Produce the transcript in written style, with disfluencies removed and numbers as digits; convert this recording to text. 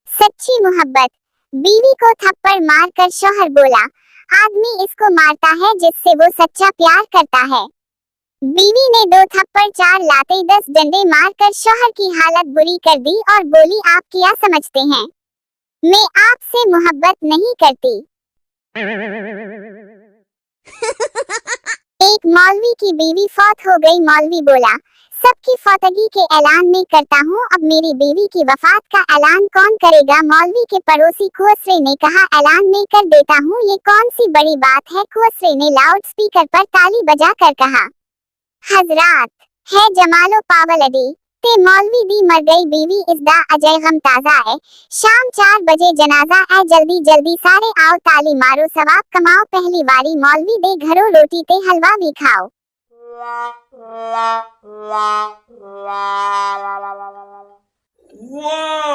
सच्ची मोहब्बत। बीवी को थप्पड़ मारकर शौहर बोला, आदमी इसको मारता है जिससे वो सच्चा प्यार करता है। बीवी ने 2 थप्पड़ 4 लाते 10 डंडे मारकर शौहर की हालत बुरी कर दी और बोली, आप क्या समझते हैं, मैं आपसे मोहब्बत नहीं करती। एक मौलवी की बीवी फौत हो गई। मौलवी बोला, सबकी फौतगी के ऐलान में करता हूँ, अब मेरी बीवी की वफात का ऐलान कौन करेगा। मौलवी के पड़ोसी खुसरे ने कहा, ऐलान में कर देता हूँ, ये कौन सी बड़ी बात है। खुसरे ने लाउड स्पीकर पर ताली बजा कर कहा, हजरात है जमालो पावलडी ते मौलवी दी मर गई बीवी इसदा अजय गम ताजा है। शाम 4 बजे जनाजा है, जल्दी जल्दी सारे आओ, ताली मारो सवाब कमाओ, पहली बारी मौलवी दे घरों रोटी ते हलवा भी खाओ। Wow!